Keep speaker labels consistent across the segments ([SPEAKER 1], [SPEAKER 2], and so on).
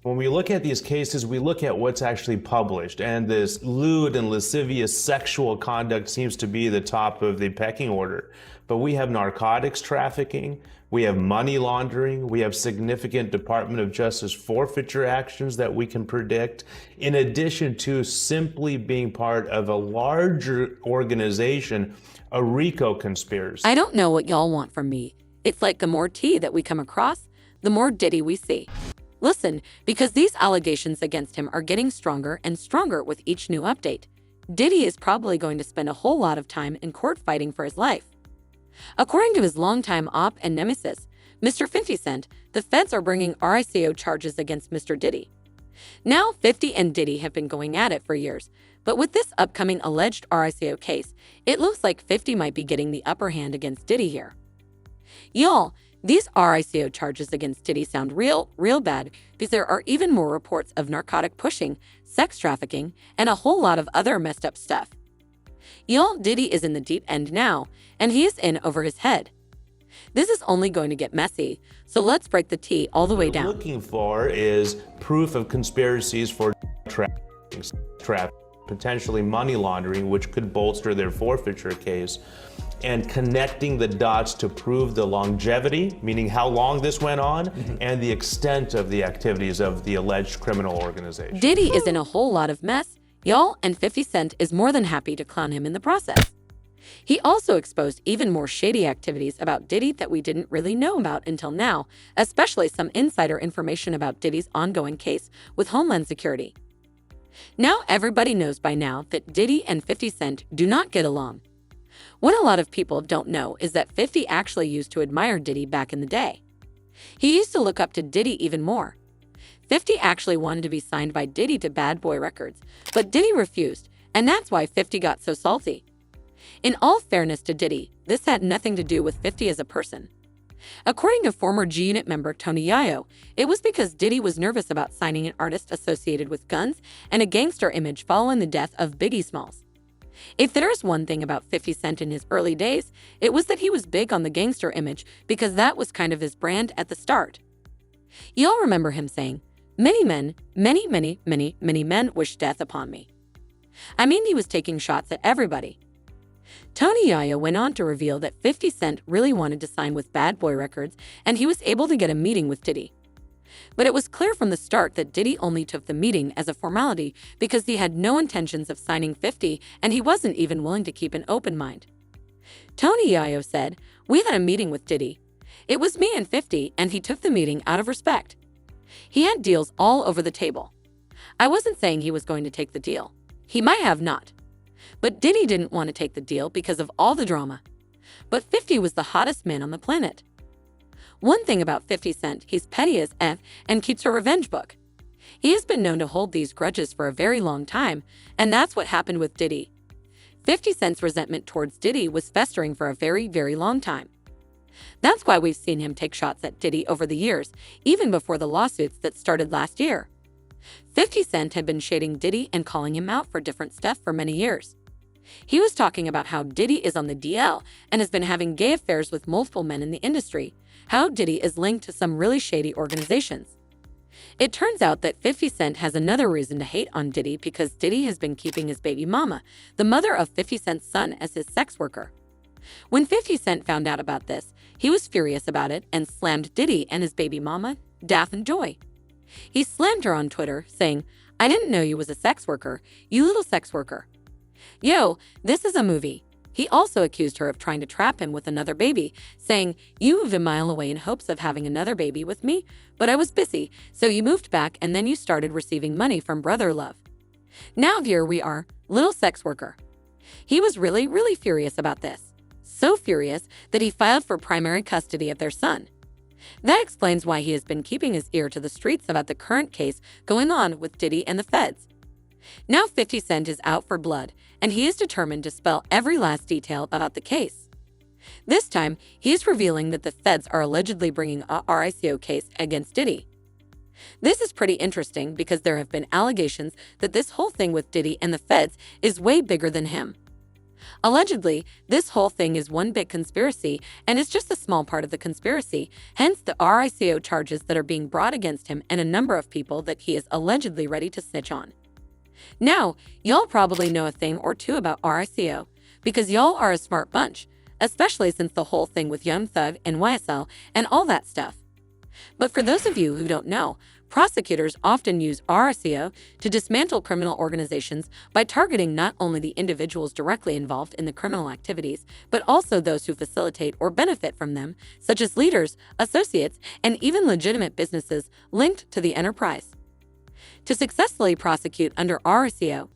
[SPEAKER 1] When we look at these cases, we look at what's actually published, and this lewd and lascivious sexual conduct seems to be the top of the pecking order. But we have narcotics trafficking, we have money laundering, we have significant Department of Justice forfeiture actions that we can predict, in addition to simply being part of a larger organization, a RICO conspiracy.
[SPEAKER 2] I don't know what y'all want from me. It's like the more tea that we come across, the more Diddy we see. Listen, because these allegations against him are getting stronger and stronger with each new update, Diddy is probably going to spend a whole lot of time in court fighting for his life. According to his longtime op and nemesis, Mr. 50 Cent, the feds are bringing RICO charges against Mr. Diddy. Now, 50 and Diddy have been going at it for years, but with this upcoming alleged RICO case, it looks like 50 might be getting the upper hand against Diddy here. Y'all, these RICO charges against Diddy sound real bad because there are even more reports of narcotic pushing, sex trafficking, and a whole lot of other messed up stuff. Y'all, Diddy is in the deep end now, and he is in over his head. This is only going to get messy, so let's break the tea all the way down.
[SPEAKER 1] What we're looking for is proof of conspiracies for trafficking, potentially money laundering, which could bolster their forfeiture case, and connecting the dots to prove the longevity, meaning how long this went on, and the extent of the activities of the alleged criminal organization.
[SPEAKER 2] Diddy is in a whole lot of mess, y'all, and 50 Cent is more than happy to clown him in the process. He also exposed even more shady activities about Diddy that we didn't really know about until now, especially some insider information about Diddy's ongoing case with Homeland Security. Now everybody knows by now that Diddy and 50 Cent do not get along. What a lot of people don't know is that 50 actually used to admire Diddy back in the day. He used to look up to Diddy even more. 50 actually wanted to be signed by Diddy to Bad Boy Records, but Diddy refused, and that's why 50 got so salty. In all fairness to Diddy, this had nothing to do with 50 as a person. According to former G-Unit member Tony Yayo, it was because Diddy was nervous about signing an artist associated with guns and a gangster image following the death of Biggie Smalls. If there is one thing about 50 Cent in his early days, it was that he was big on the gangster image because that was kind of his brand at the start. Y'all remember him saying, "Many men, many men wish death upon me." I mean, he was taking shots at everybody. Tony Yayo went on to reveal that 50 Cent really wanted to sign with Bad Boy Records, and he was able to get a meeting with Diddy. But it was clear from the start that Diddy only took the meeting as a formality because he had no intentions of signing 50, and he wasn't even willing to keep an open mind. Tony Yayo said, "We had a meeting with Diddy. It was me and 50, and he took the meeting out of respect. He had deals all over the table. I wasn't saying he was going to take the deal. He might have not. But Diddy didn't want to take the deal because of all the drama. But 50 was the hottest man on the planet. One thing about 50 Cent, he's petty as F and keeps a revenge book. He has been known to hold these grudges for a very long time, and that's what happened with Diddy. 50 Cent's resentment towards Diddy was festering for a very long time. That's why we've seen him take shots at Diddy over the years, even before the lawsuits that started last year. 50 Cent had been shading Diddy and calling him out for different stuff for many years. He was talking about how Diddy is on the DL and has been having gay affairs with multiple men in the industry, how Diddy is linked to some really shady organizations. It turns out that 50 Cent has another reason to hate on Diddy because Diddy has been keeping his baby mama, the mother of 50 Cent's son, as his sex worker. When 50 Cent found out about this, he was furious about it and slammed Diddy and his baby mama, Dath and Joy. He slammed her on Twitter, saying, "I didn't know you was a sex worker, you little sex worker. Yo, this is a movie." He also accused her of trying to trap him with another baby, saying, "You moved a mile away in hopes of having another baby with me, but I was busy, so you moved back and then you started receiving money from Brother Love. Now here we are, little sex worker." He was really furious about this. So furious that he filed for primary custody of their son. That explains why he has been keeping his ear to the streets about the current case going on with Diddy and the feds. Now 50 Cent is out for blood, and he is determined to spill every last detail about the case. This time, he is revealing that the feds are allegedly bringing a RICO case against Diddy. This is pretty interesting because there have been allegations that this whole thing with Diddy and the feds is way bigger than him. Allegedly, this whole thing is one big conspiracy and is just a small part of the conspiracy, hence the RICO charges that are being brought against him and a number of people that he is allegedly ready to snitch on. Now, y'all probably know a thing or two about RICO, because y'all are a smart bunch, especially since the whole thing with Young Thug and YSL and all that stuff. But for those of you who don't know, prosecutors often use RICO to dismantle criminal organizations by targeting not only the individuals directly involved in the criminal activities, but also those who facilitate or benefit from them, such as leaders, associates, and even legitimate businesses linked to the enterprise. To successfully prosecute under RICO,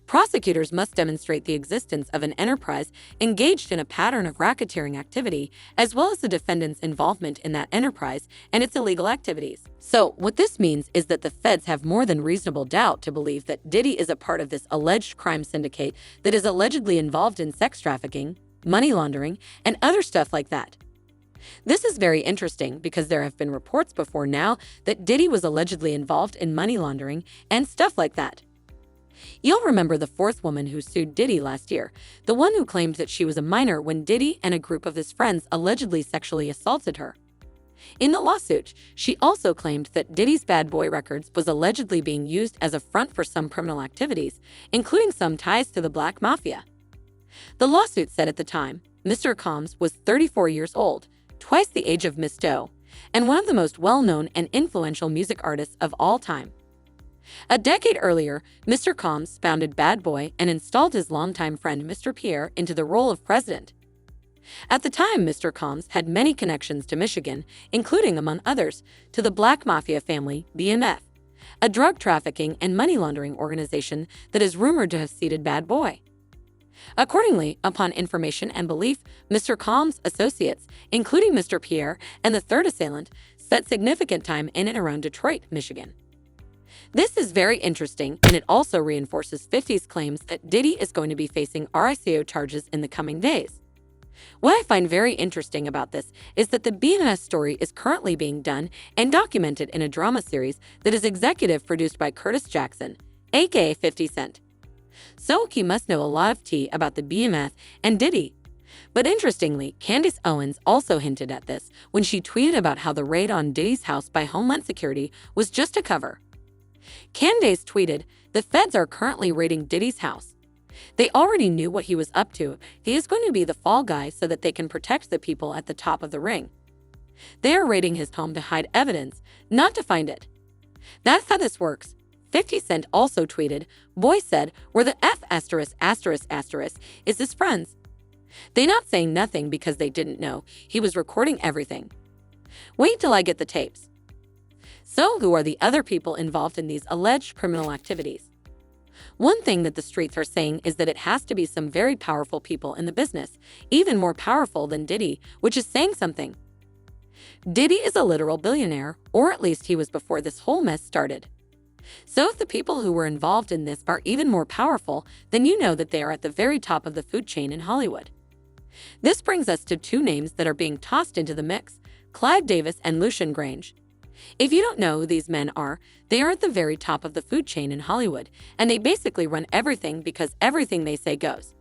[SPEAKER 2] prosecutors must demonstrate the existence of an enterprise engaged in a pattern of racketeering activity, as well as the defendant's involvement in that enterprise and its illegal activities. So, what this means is that the feds have more than reasonable doubt to believe that Diddy is a part of this alleged crime syndicate that is allegedly involved in sex trafficking, money laundering, and other stuff like that. This is very interesting because there have been reports before now that Diddy was allegedly involved in money laundering and stuff like that. You'll remember the fourth woman who sued Diddy last year, the one who claimed that she was a minor when Diddy and a group of his friends allegedly sexually assaulted her. In the lawsuit, she also claimed that Diddy's Bad Boy Records was allegedly being used as a front for some criminal activities, including some ties to the Black Mafia. The lawsuit said at the time, Mr. Combs was 34 years old, twice the age of Miss Doe, and one of the most well-known and influential music artists of all time. A decade earlier, Mr. Combs founded Bad Boy and installed his longtime friend Mr. Pierre into the role of president. At the time, Mr. Combs had many connections to Michigan, including, among others, to the Black Mafia family, BMF, a drug trafficking and money laundering organization that is rumored to have seeded Bad Boy. Accordingly, upon information and belief, Mr. Combs' associates, including Mr. Pierre and the third assailant, spent significant time in and around Detroit, Michigan. This is very interesting, and it also reinforces 50's claims that Diddy is going to be facing RICO charges in the coming days. What I find very interesting about this is that the BMS story is currently being done and documented in a drama series that is executive produced by Curtis Jackson, aka 50 Cent. So he must know a lot of tea about the BMF and Diddy. But interestingly, Candace Owens also hinted at this when she tweeted about how the raid on Diddy's house by Homeland Security was just a cover. Candace tweeted, "The feds are currently raiding Diddy's house. They already knew what he was up to. He is going to be the fall guy so that they can protect the people at the top of the ring. They are raiding his home to hide evidence, not to find it. That's how this works." 50 Cent also tweeted, "Boy said, where the F is his friends. They not saying nothing because they didn't know. He was recording everything. Wait till I get the tapes." So who are the other people involved in these alleged criminal activities? One thing that the streets are saying is that it has to be some very powerful people in the business, even more powerful than Diddy, which is saying something. Diddy is a literal billionaire, or at least he was before this whole mess started. So if the people who were involved in this are even more powerful, then you know that they are at the very top of the food chain in Hollywood. This brings us to two names that are being tossed into the mix, Clive Davis and Lucian Grange. If you don't know who these men are, they are at the very top of the food chain in Hollywood, and they basically run everything because everything they say goes.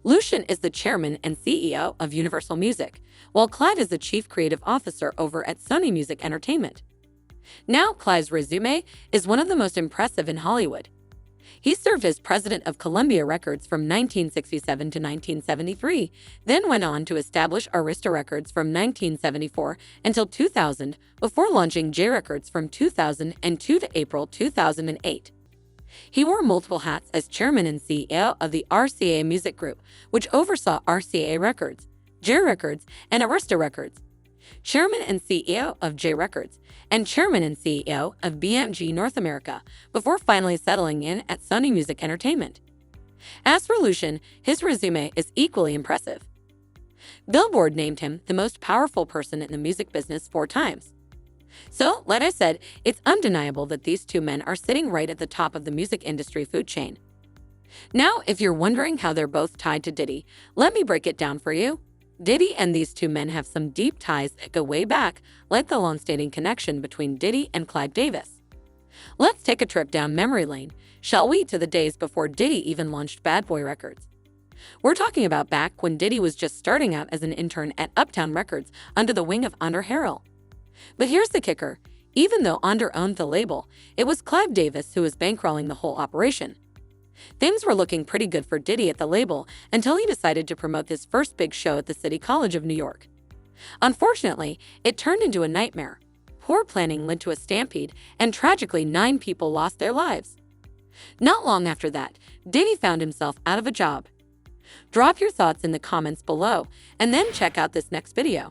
[SPEAKER 2] Lucian is the chairman and CEO of Universal Music, while Clive is the chief creative officer over at Sony Music Entertainment. Now, Clive's resume is one of the most impressive in Hollywood. He served as president of Columbia Records from 1967 to 1973, then went on to establish Arista Records from 1974 until 2000, before launching J Records from 2002 to April 2008. He wore multiple hats as chairman and CEO of the RCA Music Group, which oversaw RCA Records, J Records, and Arista Records. Chairman and CEO of J Records, and Chairman and CEO of BMG North America, before finally settling in at Sony Music Entertainment. As for Lucian, his resume is equally impressive. Billboard named him the most powerful person in the music business 4 times. So, like I said, it's undeniable that these two men are sitting right at the top of the music industry food chain. Now, if you're wondering how they're both tied to Diddy, let me break it down for you. Diddy and these two men have some deep ties that go way back, like the long-standing connection between Diddy and Clive Davis. Let's take a trip down memory lane, shall we, to the days before Diddy even launched Bad Boy Records. We're talking about back when Diddy was just starting out as an intern at Uptown Records under the wing of Under Harrell. But here's the kicker. Even though Under owned the label, it was Clive Davis who was bankrolling the whole operation. Things were looking pretty good for Diddy at the label until he decided to promote his first big show at the City College of New York. Unfortunately, it turned into a nightmare. Poor planning led to a stampede, and tragically 9 people lost their lives. Not long after that, Diddy found himself out of a job. Drop your thoughts in the comments below, and then check out this next video.